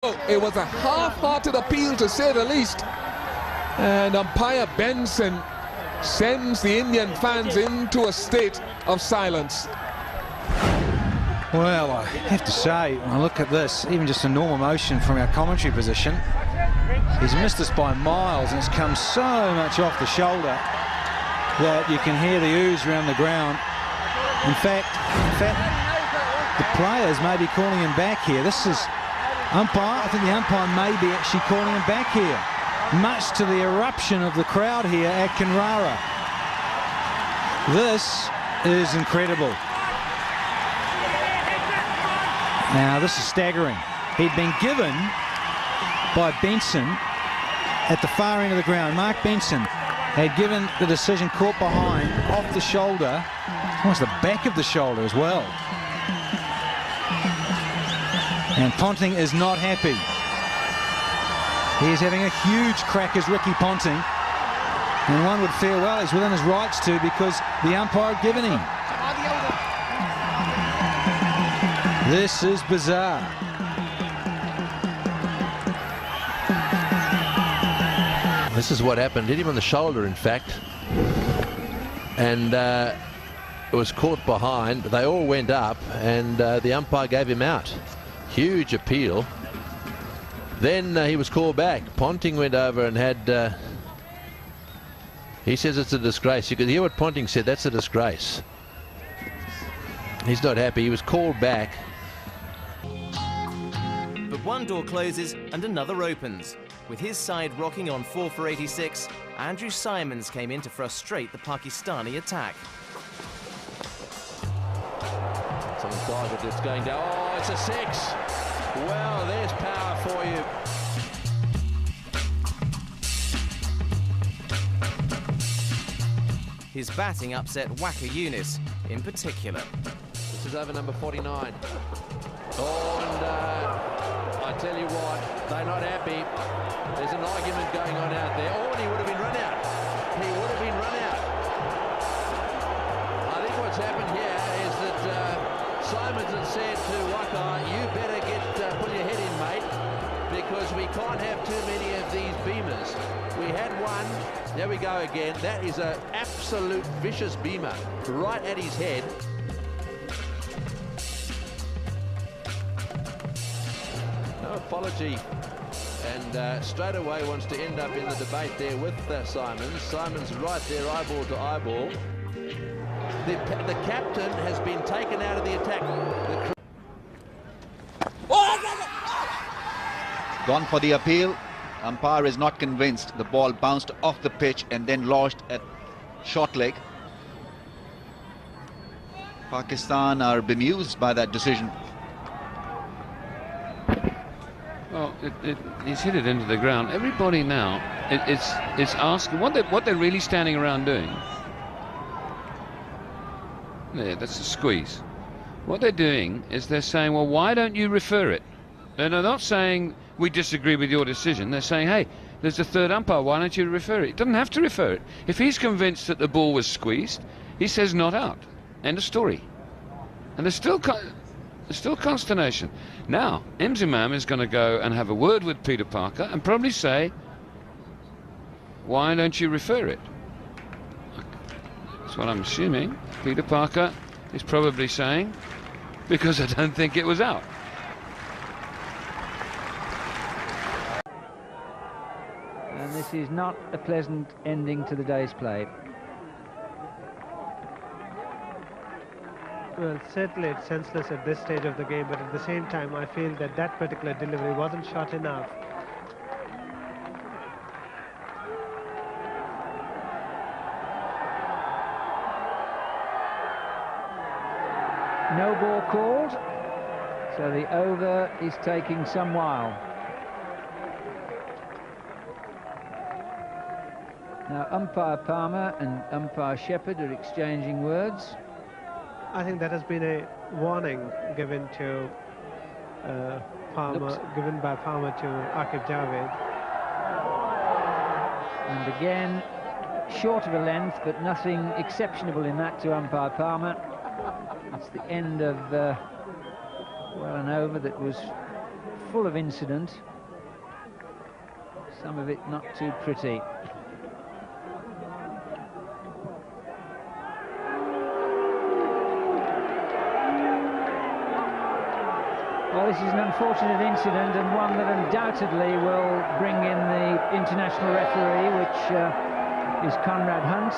It was a half-hearted appeal, to say the least. And umpire Benson sends the Indian fans into a state of silence. Well, I have to say, when I look at this, even just a normal motion from our commentary position, he's missed us by miles, and it's come so much off the shoulder that you can hear the ooze around the ground. In fact, the players may be calling him back here. This is umpire. I think the umpire may be actually calling him back here, much to the eruption of the crowd here at Kenrara. This is incredible. Now, this is staggering. He'd been given by Benson at the far end of the ground. Mark Benson had given the decision caught behind, off the shoulder, almost the back of the shoulder as well. And Ponting is not happy. He is having a huge crack as Ricky Ponting. And one would feel, well, he's within his rights to, because the umpire had given him. This is bizarre. This is what happened. Hit him on the shoulder, in fact. And it was caught behind. They all went up, and the umpire gave him out. Huge appeal. Then he was called back. Ponting went over and had... he says it's a disgrace. You could hear what Ponting said. That's a disgrace. He's not happy. He was called back. But one door closes and another opens. With his side rocking on 4 for 86, Andrew Symonds came in to frustrate the Pakistani attack. Someone's dived, it's going down. Oh, it's a 6. Well, there's power for you. His batting upset Waka Yunis in particular. This is over number 49. Oh, and I tell you what, they're not happy. There's an argument going on out there. Oh, and he would have been run out. He would have been run out. I think what's happened here is that Symonds has said to Waka, you better pull your head in, mate, because we can't have too many of these beamers. We had one. There we go again. That is an absolute vicious beamer right at his head. No apology, and straight away wants to end up in the debate there with Symonds. Symonds right there, eyeball to eyeball. The captain has been taken out of the attack. Gone for the appeal. Umpire is not convinced. The ball bounced off the pitch and then lodged at short leg. Pakistan are bemused by that decision. Well, he's hit it into the ground. Everybody now, it's asking what they're really standing around doing. There, that's a squeeze. What they're doing is they're saying, well, why don't you refer it? And they're not saying we disagree with your decision. They're saying, hey, there's a third umpire, why don't you refer it? He doesn't have to refer it. If he's convinced that the ball was squeezed, he says not out. End of story. And there's still consternation. Now, Imzimam is going to go and have a word with Peter Parker and probably say, why don't you refer it? That's what I'm assuming. Peter Parker is probably saying, because I don't think it was out. And this is not a pleasant ending to the day's play. Well, certainly it's senseless at this stage of the game, but at the same time I feel that that particular delivery wasn't short enough. No ball called, so the over is taking some while. Now umpire Palmer and umpire Shepherd are exchanging words. I think that has been a warning given to given by Palmer to Akif Javed. And again, short of a length, but nothing exceptionable in that to umpire Palmer. It's the end of well, an over that was full of incident, some of it not too pretty. Well, this is an unfortunate incident, and one that undoubtedly will bring in the international referee, which is Conrad Hunt.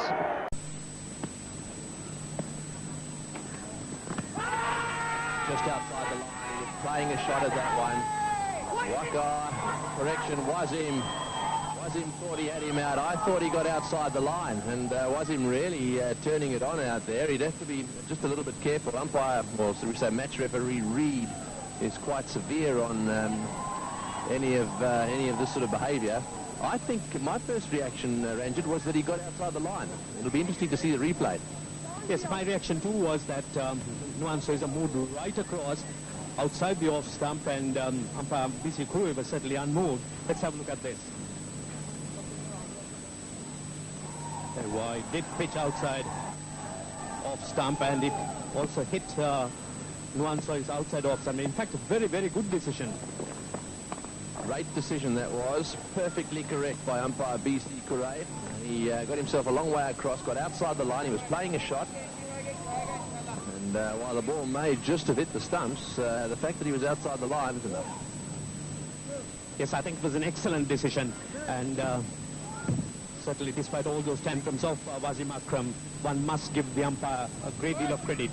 Just outside the line, he was playing a shot at that one. Waka, correction, Wazim thought he had him out. I thought he got outside the line, and Wazim really turning it on out there. He'd have to be just a little bit careful. Umpire, or should we say match referee Reed, is quite severe on any of this sort of behaviour. I think my first reaction, Ranjit, was that he got outside the line. It'll be interesting to see the replay. Yes, my reaction too was that Nuan Soiza moved right across outside the off stump, and umpire BC Kurui was certainly unmoved. Let's have a look at this. He did pitch outside off stump, and it also hit Nuan Soi's outside off stump. In fact, a very, very good decision. Great decision that was. Perfectly correct by umpire BC Kurui. He got himself a long way across, got outside the line. He was playing a shot. And while the ball may just have hit the stumps, the fact that he was outside the line is enough. Yes, I think it was an excellent decision. And certainly, despite all those tantrums of Wazim Akram, one must give the umpire a great deal of credit.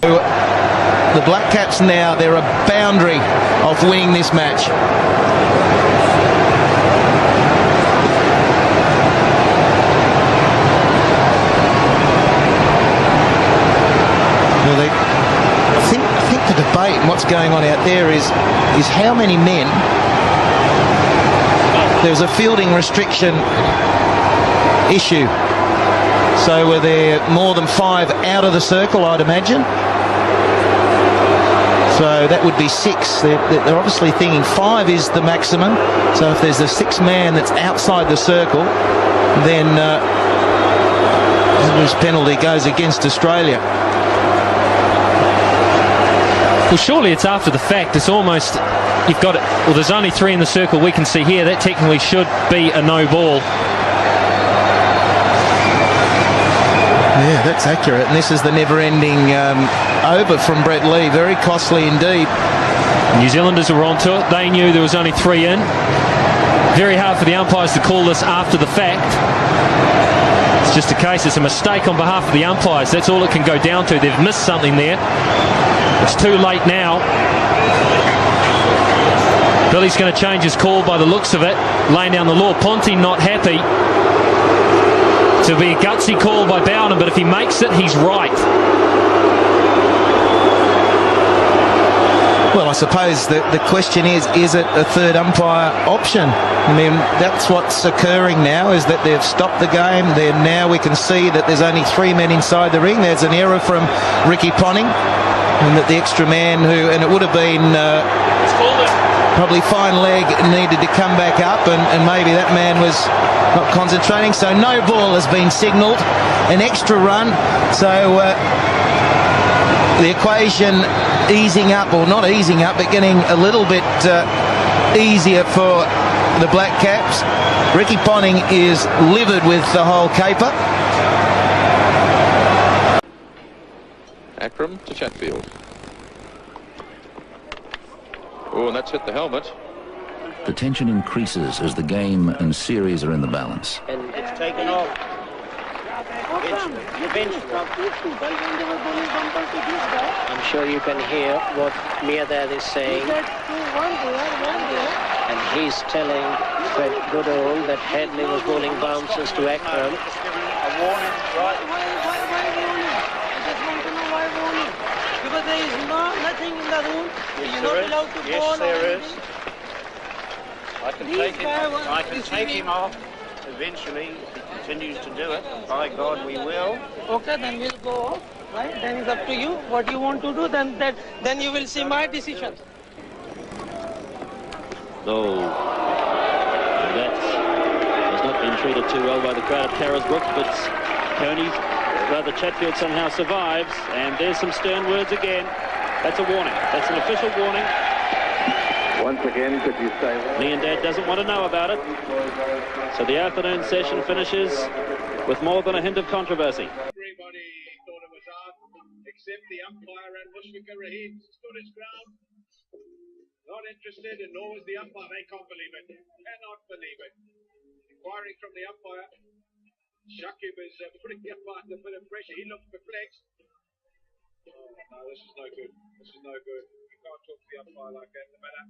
The Black Caps now, they're a boundary of winning this match. Well, I think the debate and what's going on out there is how many men. There's a fielding restriction issue. So were there more than 5 out of the circle, I'd imagine? So that would be 6. They're obviously thinking 5 is the maximum. So if there's a 6th man that's outside the circle, then this penalty goes against Australia. Well, surely it's after the fact. It's almost, you've got it. Well, there's only 3 in the circle we can see here. That technically should be a no ball. Yeah, that's accurate. And this is the never-ending over from Brett Lee. Very costly indeed. New Zealanders were onto it. They knew there was only 3 in. Very hard for the umpires to call this after the fact. It's just a case, it's a mistake on behalf of the umpires. That's all it can go down to. They've missed something there. It's too late now. Billy's going to change his call by the looks of it. Laying down the law. Ponti not happy. To be a gutsy call by Bowden, but if he makes it, he's right. Well, I suppose the question is it a third umpire option? I mean, that's what's occurring now, is that they've stopped the game. Now we can see that there's only 3 men inside the ring. There's an error from Ricky Ponting, and that the extra man and it would have been probably fine leg, needed to come back up, and maybe that man was not concentrating. So no ball has been signalled, an extra run. So the equation easing up, or not easing up, but getting a little bit easier for the Black Caps. Ricky Ponting is livid with the whole caper. Akram to Chatfield. Oh, and that's hit the helmet. The tension increases as the game and series are in the balance. And it's taken off. I'm sure you can hear what Miadad is saying. And he's telling Fred Goodall that Headley was bowling bounces to Akram. Because there is nothing in the rule. You're not allowed to bowl. Yes, there is. I can take him off eventually if he continues to do it. By God, we will. Okay, then we'll go off. Right? Then it's up to you. What you want to do, then you will see my decision. Oh, that has not been treated too well by the crowd at Tarras Brooks, but Coney rather Chatfield somehow survives, and there's some stern words again. That's a warning. That's an official warning. Once again, could you say... Leondad doesn't want to know about it. So the afternoon session finishes with more than a hint of controversy. Everybody thought it was out, except the umpire, and Mushfiqur Rahim stood his ground. Not interested, and nor was the umpire. They can't believe it. Cannot believe it. Inquiring from the umpire. Shakib is putting the umpire under a bit of pressure. He looks perplexed. Oh, no, this is no good. This is no good. You can't talk to the umpire like that. No matter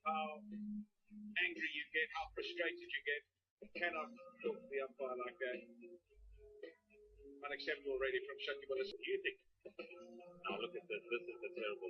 how angry you get, how frustrated you get, you cannot talk to the umpire like that. Unacceptable already from Shakib. What do you think? Now look at this. This is the terrible